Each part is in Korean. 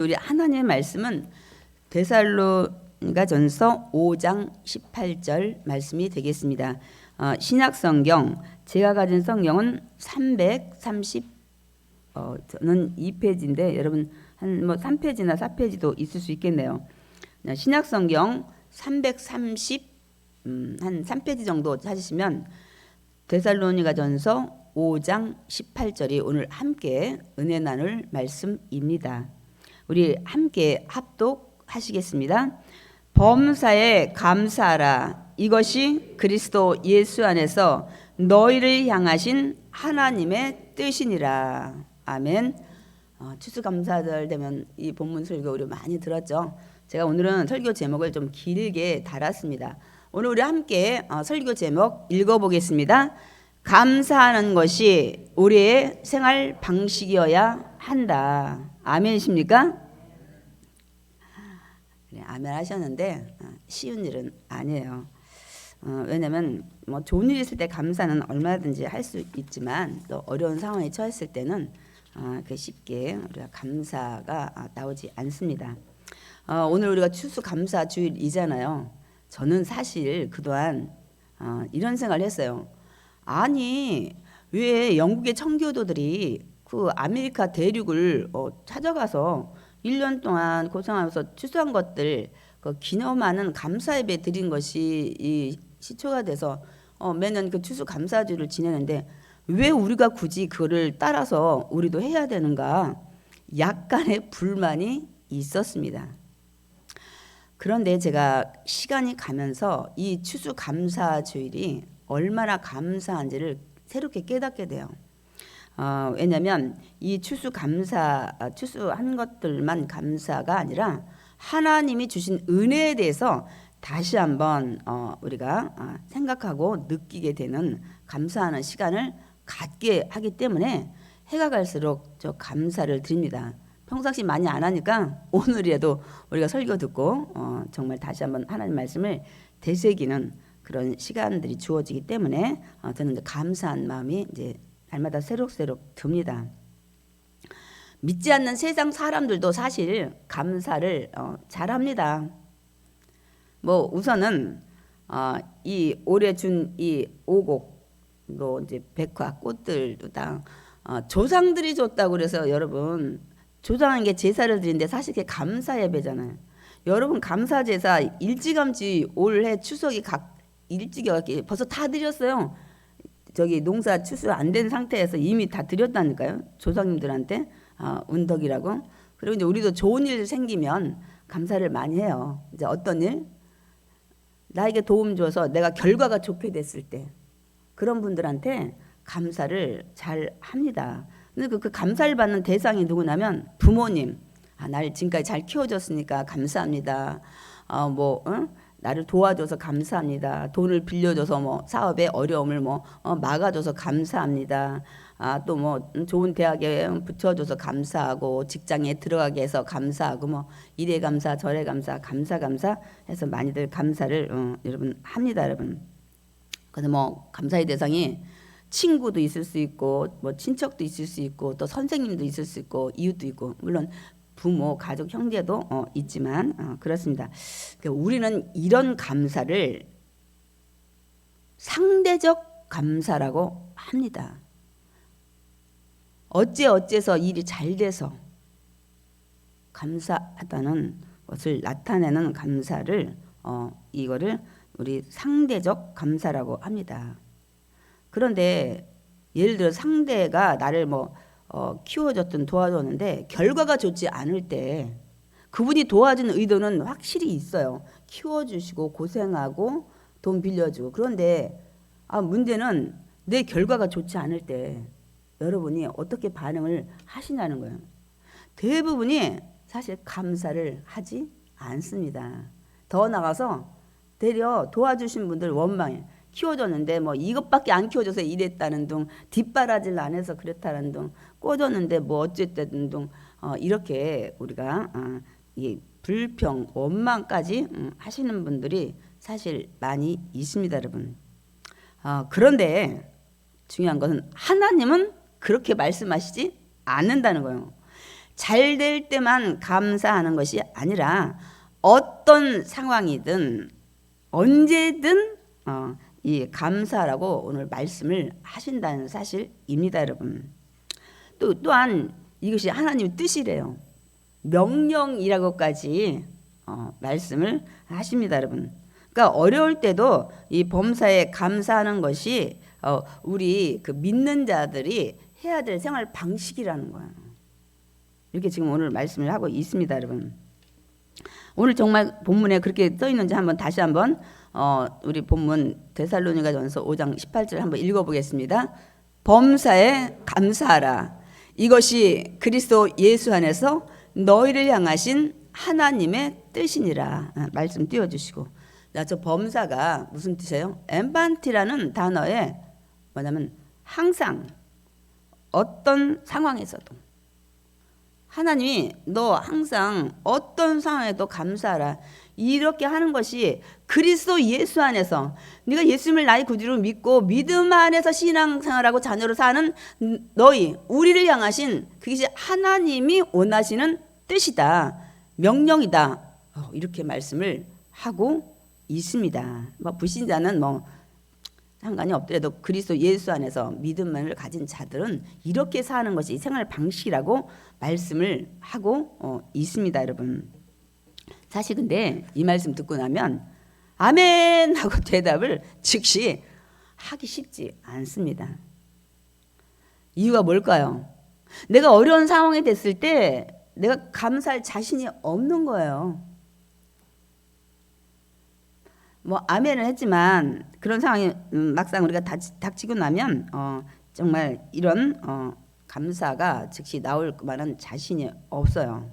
우리 하나님의 말씀은 데살로니가전서 5장 18절 말씀이 되겠습니다. 신약성경 제가 가진 성경은 330 저는 2페이지인데 여러분 한 3페이지나 4페이지도 있을 수 있겠네요. 신약성경 330 한 3페이지 정도 찾으시면 데살로니가전서 5장 18절이 오늘 함께 은혜 나눌 말씀입니다. 우리 함께 합독하시겠습니다. 범사에 감사하라. 이것이 그리스도 예수 안에서 너희를 향하신 하나님의 뜻이니라. 아멘. 추수감사절 되면 이 본문 설교 우리 많이 들었죠. 제가 오늘은 설교 제목을 좀 길게 달았습니다. 오늘 우리 함께 설교 제목 읽어보겠습니다. 감사하는 것이 우리의 생활 방식이어야 한다. 아멘이십니까? 네, 아멘 하셨는데 쉬운 일은 아니에요. 왜냐면 좋은 일 있을 때 감사는 얼마든지 할 수 있지만 또 어려운 상황에 처했을 때는 쉽게 우리가 감사가 나오지 않습니다. 오늘 우리가 추수감사 주일이잖아요. 저는 사실 그동안 이런 생각을 했어요. 아니 왜 영국의 청교도들이 그 아메리카 대륙을 찾아가서 1년 동안 고생하면서 추수한 것들 그 기념하는 감사 예배 드린 것이 이 시초가 돼서 매년 그 추수 감사주를 지내는데 왜 우리가 굳이 그거를 따라서 우리도 해야 되는가? 약간의 불만이 있었습니다. 그런데 제가 시간이 가면서 이 추수 감사 주일이 얼마나 감사한지를 새롭게 깨닫게 돼요. 왜냐하면 이 추수한 것들만 감사가 아니라 하나님이 주신 은혜에 대해서 다시 한번 우리가 생각하고 느끼게 되는 감사하는 시간을 갖게 하기 때문에 해가 갈수록 저 감사를 드립니다. 평상시 많이 안 하니까 오늘이라도 우리가 설교 듣고 정말 다시 한번 하나님 말씀을 되새기는 그런 시간들이 주어지기 때문에 저는 이제 감사한 마음이 이제 날마다 새록새록 듭니다. 믿지 않는 세상 사람들도 사실 감사를 잘합니다. 우선은 이 올해 준 이 오곡도 이제 백화 꽃들도 다 조상들이 줬다고 그래서 여러분 조상에게 제사를 드리는데 사실 그게 감사 예배잖아요. 여러분 감사 제사 일찌감치 올해 추석이 일찌감치 벌써 다 드렸어요. 저기 농사 추수 안 된 상태에서 이미 다 드렸다니까요. 조상님들한테 운덕이라고. 그리고 이제 우리도 좋은 일 생기면 감사를 많이 해요. 이제 어떤 일? 나에게 도움 줘서 내가 결과가 좋게 됐을 때 그런 분들한테 감사를 잘 합니다. 근데 그 감사를 받는 대상이 누구냐면 부모님. 날 지금까지 잘 키워줬으니까 감사합니다. 나를 도와줘서 감사합니다. 돈을 빌려줘서 사업의 어려움을 막아줘서 감사합니다. 또 좋은 대학에 붙여줘서 감사하고 직장에 들어가게 해서 감사하고 이래 감사 저래 감사 해서 많이들 감사를 여러분 합니다, 여러분. 그래서 감사의 대상이 친구도 있을 수 있고 친척도 있을 수 있고 또 선생님도 있을 수 있고 이웃도 있고 물론 부모, 가족, 형제도 있지만 그렇습니다. 우리는 이런 감사를 상대적 감사라고 합니다. 어째서 일이 잘 돼서 감사하다는 것을 나타내는 감사를 이거를 우리 상대적 감사라고 합니다. 그런데 예를 들어 상대가 나를 키워줬든 도와줬는데 결과가 좋지 않을 때 그분이 도와준 의도는 확실히 있어요. 키워주시고 고생하고 돈 빌려주고. 그런데 문제는 내 결과가 좋지 않을 때 여러분이 어떻게 반응을 하시냐는 거예요. 대부분이 사실 감사를 하지 않습니다. 더 나가서 되려 도와주신 분들 원망해. 키워줬는데 이것밖에 안 키워줘서 이랬다는 둥, 뒷바라지를 안 해서 그랬다는 둥, 꽂았는데 어쨌든 둥, 이렇게 우리가 이 불평, 원망까지 하시는 분들이 사실 많이 있습니다, 여러분. 그런데 중요한 것은 하나님은 그렇게 말씀하시지 않는다는 거예요. 잘 될 때만 감사하는 것이 아니라 어떤 상황이든 언제든 이 감사라고 오늘 말씀을 하신다는 사실입니다, 여러분. 또한 이것이 하나님의 뜻이래요. 명령이라고까지 말씀을 하십니다, 여러분. 그러니까 어려울 때도 이 범사에 감사하는 것이 우리 그 믿는 자들이 해야 될 생활 방식이라는 거예요. 이렇게 지금 오늘 말씀을 하고 있습니다, 여러분. 오늘 정말 본문에 그렇게 써 있는지 다시 한번 우리 본문 데살로니가전서 5장 18절 한번 읽어보겠습니다. 범사에 감사하라. 이것이 그리스도 예수 안에서 너희를 향하신 하나님의 뜻이니라. 말씀 띄워주시고. 저 범사가 무슨 뜻이에요? 엠반티라는 단어에 뭐냐면 항상 어떤 상황에서도 하나님이 너 항상 어떤 상황에도 감사하라. 이렇게 하는 것이 그리스도 예수 안에서 네가 예수님을 나의 구주로 믿고 믿음 안에서 신앙생활하고 자녀로 사는 너희 우리를 향하신 그것이 하나님이 원하시는 뜻이다. 명령이다. 이렇게 말씀을 하고 있습니다. 불신자는 상관이 없더라도 그리스도 예수 안에서 믿음을 가진 자들은 이렇게 사는 것이 생활 방식이라고 말씀을 하고 있습니다, 여러분. 사실 근데 이 말씀 듣고 나면 아멘 하고 대답을 즉시 하기 쉽지 않습니다. 이유가 뭘까요? 내가 어려운 상황이 됐을 때 내가 감사할 자신이 없는 거예요. 아멘을 했지만 그런 상황이 막상 우리가 닥치고 나면 정말 이런 감사가 즉시 나올 만한 자신이 없어요.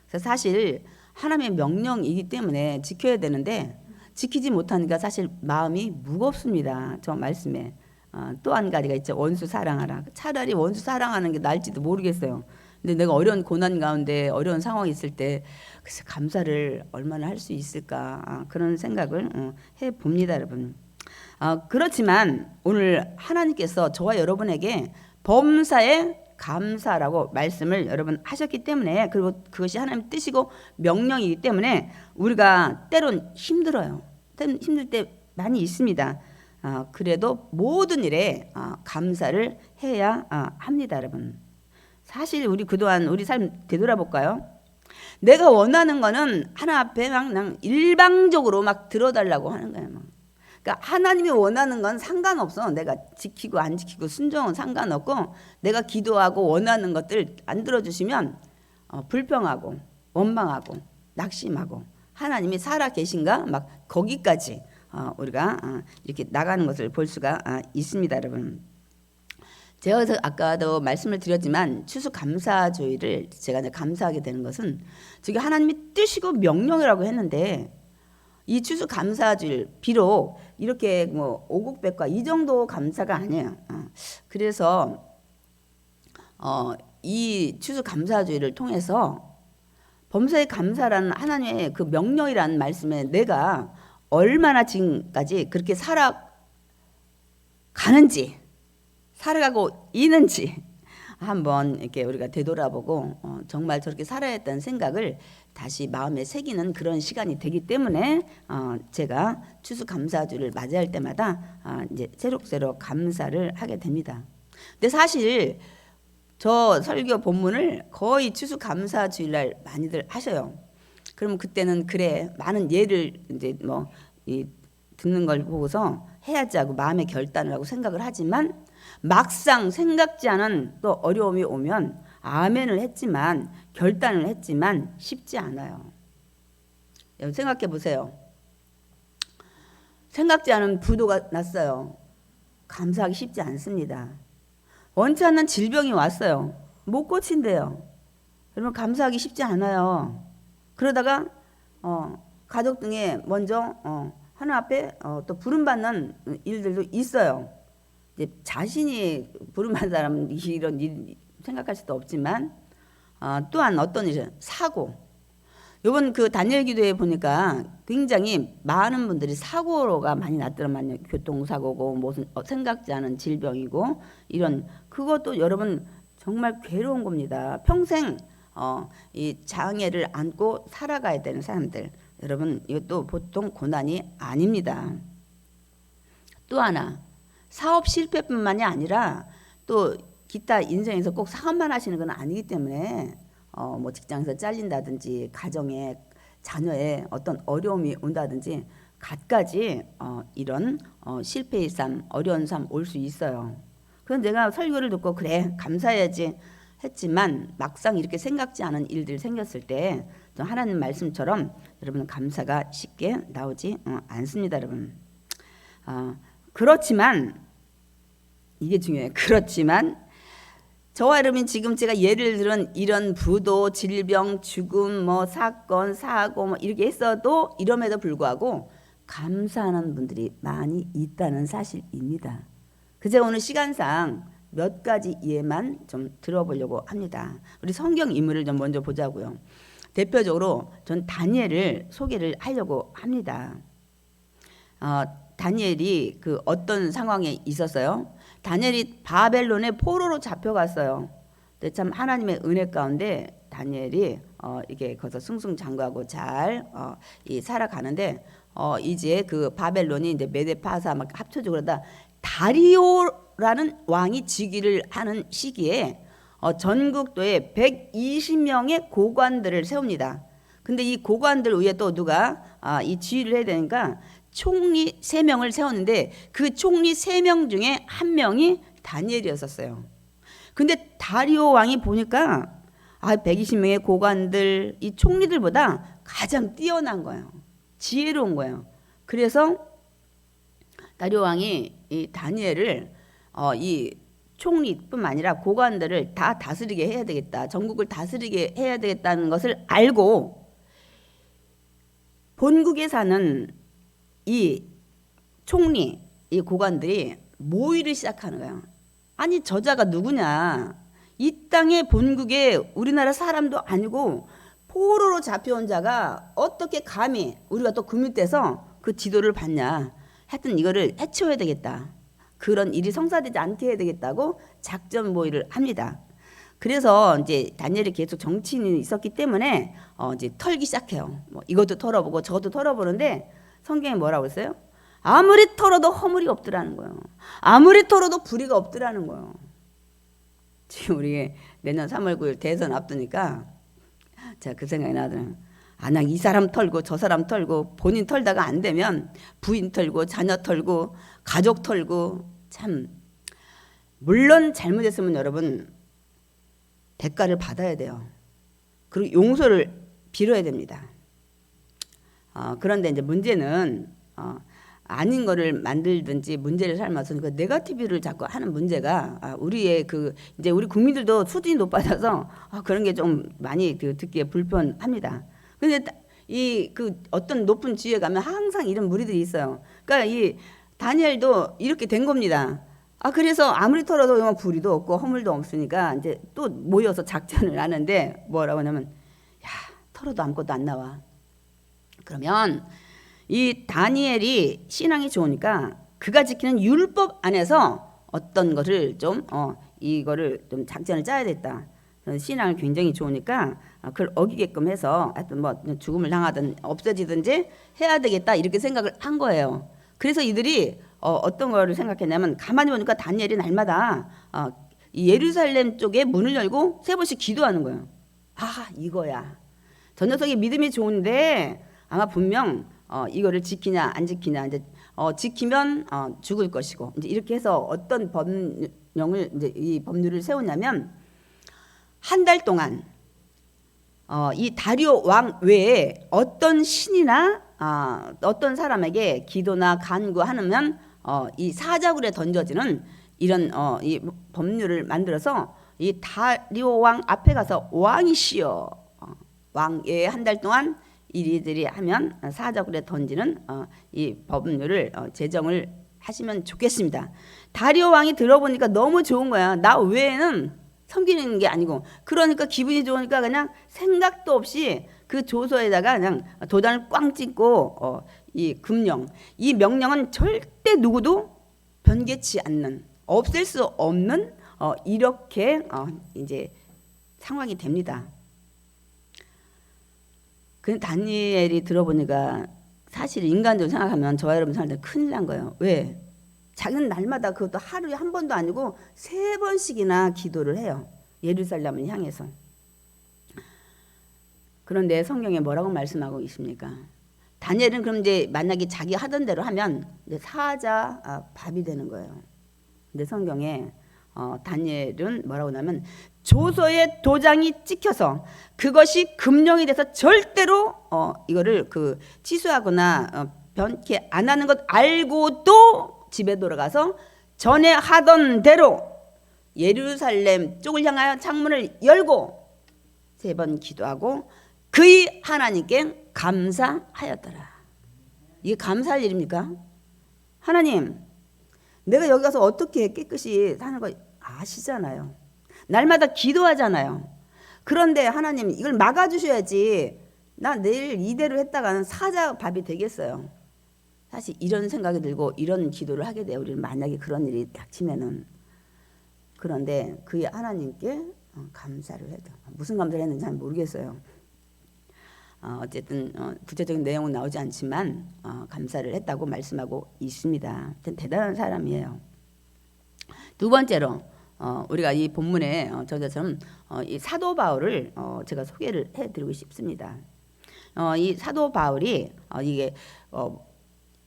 그래서 사실 하나님의 명령이기 때문에 지켜야 되는데 지키지 못하니까 사실 마음이 무겁습니다. 저 말씀에 또 한 가지가 있죠. 원수 사랑하라. 차라리 원수 사랑하는 게 나을지도 모르겠어요. 근데 내가 어려운 고난 가운데 어려운 상황이 있을 때 글쎄 감사를 얼마나 할 수 있을까 그런 생각을 해봅니다, 여러분. 그렇지만 오늘 하나님께서 저와 여러분에게 범사에 감사라고 말씀을 여러분 하셨기 때문에 그리고 그것이 하나님의 뜻이고 명령이기 때문에 우리가 때론 힘들어요. 때론 힘들 때 많이 있습니다. 그래도 모든 일에 감사를 해야 합니다, 여러분. 사실 우리 그동안 우리 삶 되돌아볼까요? 내가 원하는 거는 하나 앞에 그냥 일방적으로 들어달라고 하는 거예요. 그러니까 하나님이 원하는 건 상관없어. 내가 지키고 안 지키고 순종은 상관없고 내가 기도하고 원하는 것들 안 들어주시면 불평하고 원망하고 낙심하고 하나님이 살아 계신가 거기까지 우리가 이렇게 나가는 것을 볼 수가 있습니다, 여러분. 제가 아까도 말씀을 드렸지만 추수감사주의를 제가 감사하게 되는 것은 저게 하나님의 뜻이고 명령이라고 했는데 이 추수감사주일 비록 이렇게 오곡백과 이 정도 감사가 아니에요. 그래서 이 추수감사주의를 통해서 범사에 감사라는 하나님의 그 명령이라는 말씀에 내가 얼마나 지금까지 그렇게 살아가는지 살아가고 있는지 한번 이렇게 우리가 되돌아보고 정말 저렇게 살아야 했다는 생각을 다시 마음에 새기는 그런 시간이 되기 때문에 제가 추수감사주를 맞이할 때마다 이제 새록새록 감사를 하게 됩니다. 근데 사실 저 설교 본문을 거의 추수감사주일날 많이들 하셔요. 그러면 그때는 그래 많은 예를 이제 듣는 걸 보고서 해야지 하고 마음의 결단을 하고 생각을 하지만 막상 생각지 않은 또 어려움이 오면 아멘을 했지만 결단을 했지만 쉽지 않아요. 생각해 보세요. 생각지 않은 부도가 났어요. 감사하기 쉽지 않습니다. 원치 않는 질병이 왔어요. 못 고친대요. 그러면 감사하기 쉽지 않아요. 그러다가 가족 중에 먼저 하나 앞에 또 부름받는 일들도 있어요. 이제 자신이 부름받는 사람은 이런 일 생각할 수도 없지만 또한 어떤 일은 사고. 이번 그 다니엘 기도에 보니까 굉장히 많은 분들이 사고가 많이 났더만요. 교통사고고 무슨 생각지 않은 질병이고 이런 그것도 여러분 정말 괴로운 겁니다. 평생 이 장애를 안고 살아가야 되는 사람들, 여러분 이것도 보통 고난이 아닙니다. 또 하나, 사업 실패뿐만이 아니라 또 기타 인생에서 꼭 사업만 하시는 건 아니기 때문에 뭐 직장에서 잘린다든지 가정에 자녀의 어떤 어려움이 온다든지 갖가지 이런 실패의 삶, 어려운 삶 올 수 있어요. 그래서 내가 설교를 듣고 그래 감사해야지 했지만 막상 이렇게 생각지 않은 일들이 생겼을 때 하나님 말씀처럼 여러분 감사가 쉽게 나오지 않습니다, 여러분. 그렇지만 이게 중요해요. 그렇지만 저와 여러분 지금 제가 예를 들은 이런 부도, 질병, 죽음, 뭐 사건, 사고 뭐 이렇게 했어도 이럼에도 불구하고 감사하는 분들이 많이 있다는 사실입니다. 그래서 오늘 시간상 몇 가지 예만 좀 들어보려고 합니다. 우리 성경 인물을 좀 먼저 보자고요. 대표적으로 전 다니엘을 소개를 하려고 합니다. 다니엘이 그 어떤 상황에 있었어요? 다니엘이 바벨론의 포로로 잡혀갔어요. 근데 참 하나님의 은혜 가운데 다니엘이 이게 거기서 승승장구하고 잘 살아가는데 이제 그 바벨론이 이제 메데파사 막 합쳐지고 그러다 다리오라는 왕이 즉위를 하는 시기에 전국도에 120명의 고관들을 세웁니다. 근데 이 고관들 위에 또 누가 이 지휘를 해야 되니까 총리 3명을 세웠는데 그 총리 3명 중에 1명이 다니엘이었었어요. 근데 다리오 왕이 보니까 120명의 고관들, 이 총리들보다 가장 뛰어난 거예요. 지혜로운 거예요. 그래서 다리오 왕이 이 다니엘을 이 총리뿐만 아니라 고관들을 다 다스리게 해야 되겠다. 전국을 다스리게 해야 되겠다는 것을 알고 본국에 사는 이 총리, 이 고관들이 모의를 시작하는 거예요. 아니 저자가 누구냐? 이 땅의 본국에 우리나라 사람도 아니고 포로로 잡혀온 자가 어떻게 감히 우리가 또 그 밑에서 그 지도를 받냐? 하여튼 이거를 해치워야 되겠다. 그런 일이 성사되지 않게 해야 되겠다고 작전 모의를 합니다. 그래서 이제 다니엘이 계속 정치인이 있었기 때문에 이제 털기 시작해요. 뭐 이것도 털어보고 저것도 털어보는데 성경에 뭐라고 했어요? 아무리 털어도 허물이 없더라는 거예요. 아무리 털어도 불의가 없더라는 거예요. 지금 우리 내년 3월 9일 대선 앞두니까 제가 그 생각이 나더라고요. 그냥 이 사람 털고 저 사람 털고 본인 털다가 안 되면 부인 털고 자녀 털고 가족 털고 참 물론 잘못했으면 여러분 대가를 받아야 돼요. 그리고 용서를 빌어야 됩니다. 그런데 이제 문제는 아닌 거를 만들든지 문제를 삼아서 그 네거티브를 자꾸 하는 문제가 우리의 그 이제 우리 국민들도 수준이 높아져서 그런 게 좀 많이 듣기에 불편합니다. 근데 이 그 어떤 높은 지위에 가면 항상 이런 무리들이 있어요. 그러니까 이 다니엘도 이렇게 된 겁니다. 그래서 아무리 털어도 불의도 없고 허물도 없으니까 이제 또 모여서 작전을 하는데 뭐라고 하냐면 야 털어도 아무것도 안 나와. 그러면 이 다니엘이 신앙이 좋으니까 그가 지키는 율법 안에서 어떤 것을 좀 이거를 좀 작전을 짜야 됐다. 신앙을 굉장히 좋으니까 그걸 어기게끔 해서 하여튼 뭐 죽음을 당하든 없어지든지 해야 되겠다 이렇게 생각을 한 거예요. 그래서 이들이 어떤 거를 생각했냐면 가만히 보니까 다니엘이 날마다 예루살렘 쪽에 문을 열고 3번씩 기도하는 거예요. 이거야. 저 녀석이 믿음이 좋은데 아마 분명 이거를 지키냐 안 지키냐 이제 지키면 죽을 것이고 이제 이렇게 해서 어떤 법령을 이제 이 법률을 세우냐면 한 달 동안 이 다리오 왕 외에 어떤 신이나 어떤 사람에게 기도나 간구하면 이 사자굴에 던져지는 이런 이 법률을 만들어서 이 다리오 왕 앞에 가서 왕이시여 왕에 한 달 동안 이리들이 하면 사자굴에 던지는 이 법률을 제정을 하시면 좋겠습니다. 다리오 왕이 들어보니까 너무 좋은 거야. 나 외에는 섬기는 게 아니고 그러니까 기분이 좋으니까 그냥 생각도 없이 그 조서에다가 그냥 도장을 꽝 찍고 이 금령 이 명령은 절대 누구도 변개치 않는 없앨 수 없는 이렇게 이제 상황이 됩니다. 그 다니엘이 들어보니까 사실 인간적으로 생각하면 저와 여러분 살 때 큰일 난 거예요. 왜? 자기는 날마다 그것도 하루에 한 번도 아니고 3번씩이나 기도를 해요. 예루살렘을 향해서. 그런데 성경에 뭐라고 말씀하고 있습니까? 다니엘은 그럼 이제 만약에 자기 하던 대로 하면 이제 사자 밥이 되는 거예요. 근데 성경에 다니엘은 뭐라고 하냐면 조서에 도장이 찍혀서 그것이 금령이 돼서 절대로 이거를 취소하거나 변케 안 하는 것 알고도 집에 돌아가서 전에 하던 대로 예루살렘 쪽을 향하여 창문을 열고 3번 기도하고 그의 하나님께 감사하였더라. 이게 감사할 일입니까? 하나님, 내가 여기 가서 어떻게 깨끗이 사는 거 아시잖아요. 날마다 기도하잖아요. 그런데 하나님 이걸 막아주셔야지. 나 내일 이대로 했다가는 사자 밥이 되겠어요. 사실 이런 생각이 들고 이런 기도를 하게 돼요. 우리는 만약에 그런 일이 닥치면은. 그런데 그의 하나님께 감사를 해도 무슨 감사를 했는지 잘 모르겠어요. 어쨌든 구체적인 내용은 나오지 않지만 감사를 했다고 말씀하고 있습니다. 대단한 사람이에요. 두 번째로 우리가 이 본문에 저자처럼 이 사도 바울을 제가 소개를 해드리고 싶습니다. 이 사도 바울이 이게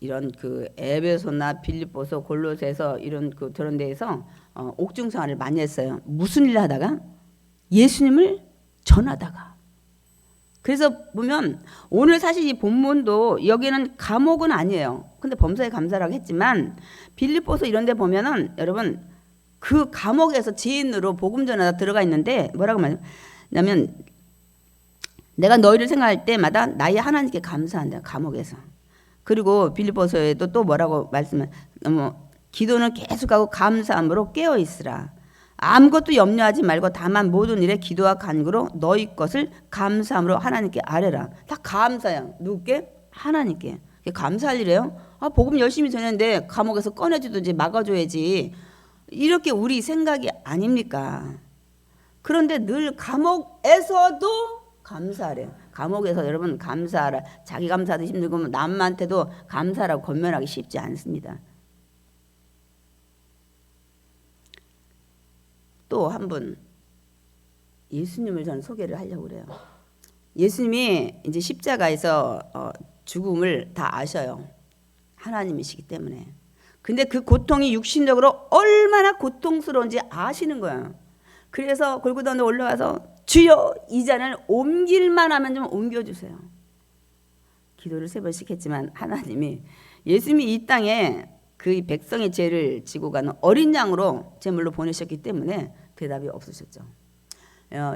이런 에베소나 빌립보서 골로새서 이런 저런 데에서 옥중 생활을 많이 했어요. 무슨 일을 하다가 예수님을 전하다가. 그래서 보면 오늘 사실 이 본문도 여기는 감옥은 아니에요. 근데 범사에 감사라고 했지만 빌립보서 이런 데 보면은 여러분 그 감옥에서 지인으로 복음 전하다 들어가 있는데 뭐라고 말하냐면 내가 너희를 생각할 때마다 나의 하나님께 감사한다. 감옥에서. 그리고 빌립보서에도 또 뭐라고 기도는 계속하고 감사함으로 깨어 있으라. 아무것도 염려하지 말고 다만 모든 일에 기도와 간구로 너희 것을 감사함으로 하나님께 아뢰라. 다 감사야. 누구께? 하나님께. 감사할 일이에요. 복음 열심히 전했는데 감옥에서 꺼내주든지 막아줘야지. 이렇게 우리 생각이 아닙니까? 그런데 늘 감옥에서도 감사하래요. 감옥에서 여러분 감사하라. 자기 감사도 힘들고 남한테도 감사라고 권면하기 쉽지 않습니다. 또 한 분 예수님을 저는 소개를 하려고 그래요. 예수님이 이제 십자가에서 죽음을 다 아셔요. 하나님이시기 때문에. 근데 그 고통이 육신적으로 얼마나 고통스러운지 아시는 거예요. 그래서 골고다에 올라와서 주여 이 잔을 옮길만 하면 좀 옮겨주세요. 기도를 3번씩 했지만 하나님이 예수님이 이 땅에 그 백성의 죄를 지고 가는 어린 양으로 제물로 보내셨기 때문에 대답이 없으셨죠.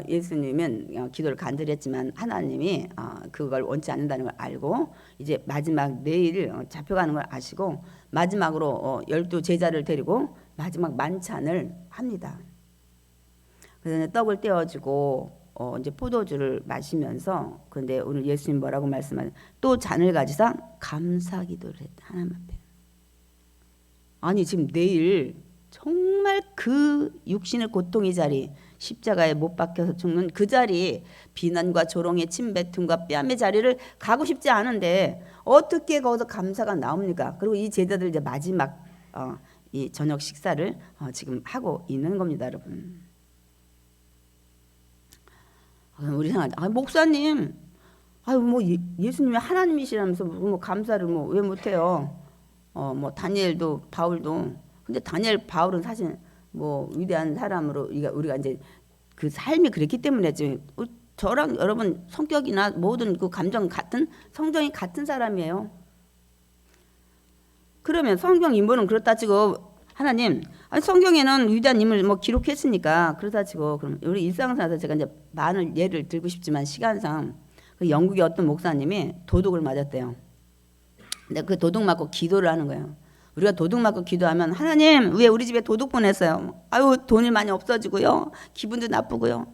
예수님은 기도를 간절히 했지만 하나님이 그걸 원치 않는다는 걸 알고 이제 마지막 내일 잡혀가는 걸 아시고 마지막으로 12 제자를 데리고 마지막 만찬을 합니다. 그래서 떡을 떼어주고 이제 포도주를 마시면서 그런데 오늘 예수님 뭐라고 말씀하냐 또 잔을 가지사 감사 기도를 했다. 하나님 앞에. 아니 지금 내일 정말 그 육신의 고통의 자리 십자가에 못 박혀서 죽는 그 자리 비난과 조롱의 침뱉음과 뺨의 자리를 가고 싶지 않은데 어떻게 거기서 감사가 나옵니까? 그리고 이 제자들 이제 마지막 이 저녁 식사를 지금 하고 있는 겁니다, 여러분. 우리 생각, 목사님, 뭐 예수님이 하나님이시라면서 뭐 감사를 뭐 왜 못해요? 뭐 다니엘도 바울도. 근데 다니엘 바울은 사실 뭐 위대한 사람으로 우리가 이제 그 삶이 그랬기 때문에 저랑 여러분 성격이나 모든 그 감정 같은 성정이 같은 사람이에요. 그러면 성경 인물은 그렇다 치고 하나님 성경에는 위대한 인물 뭐 기록했으니까 그렇다 치고 그럼 우리 일상생활에서 제가 이제 많은 예를 들고 싶지만 시간상 그 영국의 어떤 목사님이 도둑을 맞았대요. 근데 그 도둑 맞고 기도를 하는 거예요. 우리가 도둑 맞고 기도하면 하나님 왜 우리 집에 도둑 보냈어요? 아유 돈이 많이 없어지고요. 기분도 나쁘고요.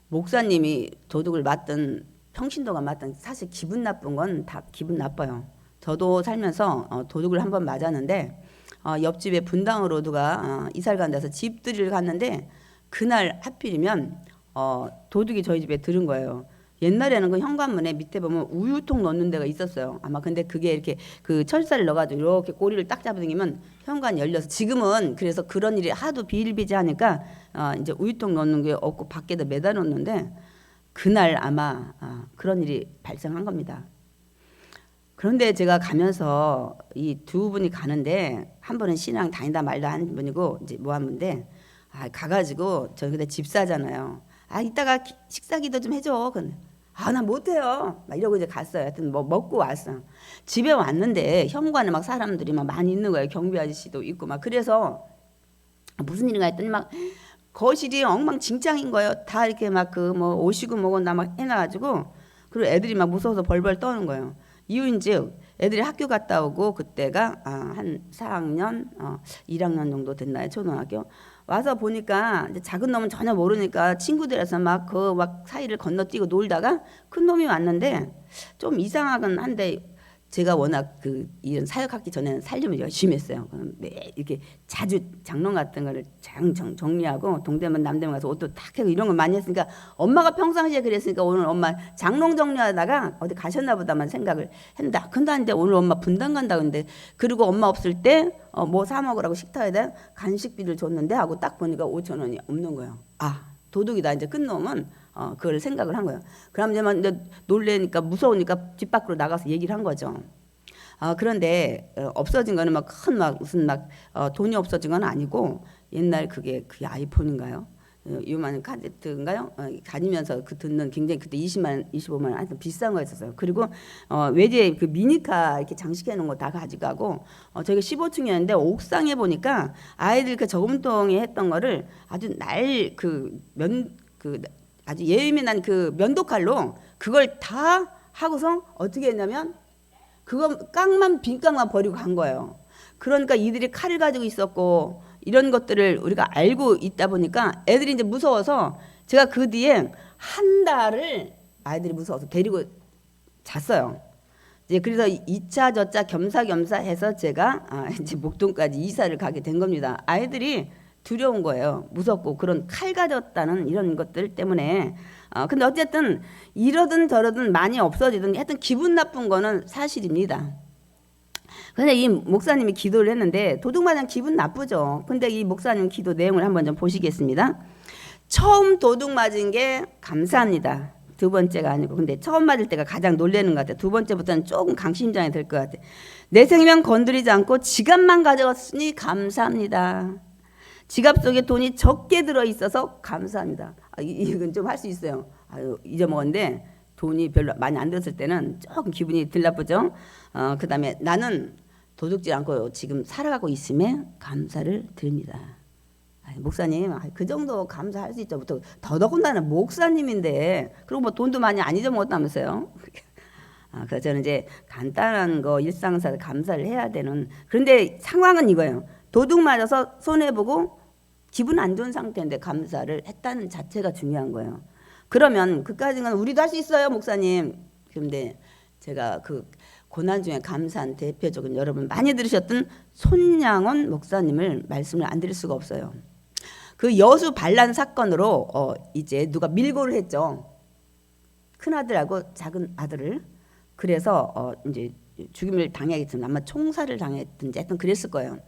목사님이 도둑을 맞든 평신도가 맞든 사실 기분 나쁜 건 다 기분 나빠요. 저도 살면서 도둑을 한번 맞았는데 옆집에 분당으로 누가 이사를 간 데서 집들이를 갔는데 그날 하필이면 도둑이 저희 집에 들은 거예요. 옛날에는 그 현관문에 밑에 보면 우유통 넣는 데가 있었어요. 아마 근데 그게 이렇게 그 철사를 넣어가지고 이렇게 꼬리를 딱 잡아당기면 현관이 열려서, 지금은 그래서 그런 일이 하도 비일비재하니까 이제 우유통 넣는 게 없고 밖에다 매다 놓는데, 그날 아마 그런 일이 발생한 겁니다. 그런데 제가 가면서 이 두 분이 가는데, 한 분은 신앙 다니다 말다 한 분이고 이제 모함인데, 가가지고 저 근데 집사잖아요. 이따가 식사 기도 좀 해줘. 근데 나 못해요. 막 이러고 이제 갔어요. 하여튼 뭐 먹고 왔어. 집에 왔는데 현관에 막 사람들이 막 많이 있는 거예요. 경비 아저씨도 있고 막. 그래서 무슨 일인가 했더니 막 거실이 엉망진창인 거예요. 다 이렇게 막 그 뭐 오시고 뭐고 막 해놔가지고, 그리고 애들이 막 무서워서 벌벌 떠는 거예요. 이유인즉 애들이 학교 갔다 오고, 그때가 한 4학년 1학년 정도 됐나요? 초등학교 와서 보니까 이제 작은 놈은 전혀 모르니까 친구들에서 막 그 막 사이를 건너뛰고 놀다가 큰 놈이 왔는데, 좀 이상하긴 한데 제가 워낙 그 이런 사역하기 전에는 살림을 열심히 했어요. 매일 이렇게 자주 장롱 같은 거를 정리하고 동대문 남대문 가서 옷도 탁 하고 이런 걸 많이 했으니까, 엄마가 평상시에 그랬으니까 오늘 엄마 장롱 정리하다가 어디 가셨나 보다만 생각을 했는데, 근데 오늘 엄마 분당 간다고 했는데, 그리고 엄마 없을 때 뭐 사 먹으라고 식탁에다 간식비를 줬는데 하고 딱 보니까 5,000원이 없는 거예요. 도둑이다. 이제 큰 놈은 그걸 생각을 한 거예요. 그럼 이제 놀래니까 무서우니까 집 밖으로 나가서 얘기를 한 거죠. 그런데 없어진 거는 막 큰 막 무슨 막 돈이 없어진 건 아니고, 옛날 그게 아이폰인가요? 요만 카세트인가요? 다니면서 그 듣는 굉장히 그때 20만 원, 25만 원 하여튼 비싼 거였었어요. 그리고 외제 그 미니카 이렇게 장식해 놓은 거 다 가져가고, 저희가 15층이었는데 옥상에 보니까 아이들 그 저금통에 했던 거를 아주 아주 예민한 그 면도칼로 그걸 다 하고서 어떻게 했냐면, 그거 빈 깡만 버리고 간 거예요. 그러니까 이들이 칼을 가지고 있었고 이런 것들을 우리가 알고 있다 보니까 애들이 이제 무서워서, 제가 그 뒤에 한 달을 아이들이 무서워서 데리고 잤어요. 이제 그래서 이차 저차 겸사겸사 해서 제가 이제 목동까지 이사를 가게 된 겁니다. 아이들이 두려운 거예요. 무섭고 그런 칼 가졌다는 이런 것들 때문에. 근데 어쨌든 이러든 저러든 많이 없어지든 하여튼 기분 나쁜 거는 사실입니다. 근데 이 목사님이 기도를 했는데 도둑 맞으면 기분 나쁘죠. 근데 이 목사님 기도 내용을 한번 좀 보시겠습니다. 처음 도둑 맞은 게 감사합니다. 두 번째가 아니고. 근데 처음 맞을 때가 가장 놀라는 것 같아요. 두 번째부터는 조금 강심장이 될 것 같아요. 내 생명 건드리지 않고 지갑만 가져갔으니 감사합니다. 지갑 속에 돈이 적게 들어있어서 감사합니다. 이건 좀 할 수 있어요. 잊어먹었는데 돈이 별로 많이 안 들었을 때는 조금 기분이 덜 나쁘죠. 그 다음에 나는 도둑질 않고 지금 살아가고 있음에 감사를 드립니다. 목사님, 그 정도 감사할 수 있죠. 더더군다나 목사님인데, 그리고 뭐 돈도 많이 안 잊어먹었다면서요. 그래서 저는 이제 간단한 거 일상에서 감사를 해야 되는. 그런데 상황은 이거예요. 도둑 맞아서 손해보고 기분 안 좋은 상태인데 감사를 했다는 자체가 중요한 거예요. 그러면 그까지는 우리도 할 수 있어요, 목사님. 그런데 제가 그 고난 중에 감사한 대표적인, 여러분 많이 들으셨던 손양원 목사님을 말씀을 안 드릴 수가 없어요. 그 여수 반란 사건으로 이제 누가 밀고를 했죠. 큰 아들하고 작은 아들을. 그래서 이제 죽임을 당하겠지만 아마 총살을 당했든지 하여튼 그랬을 거예요.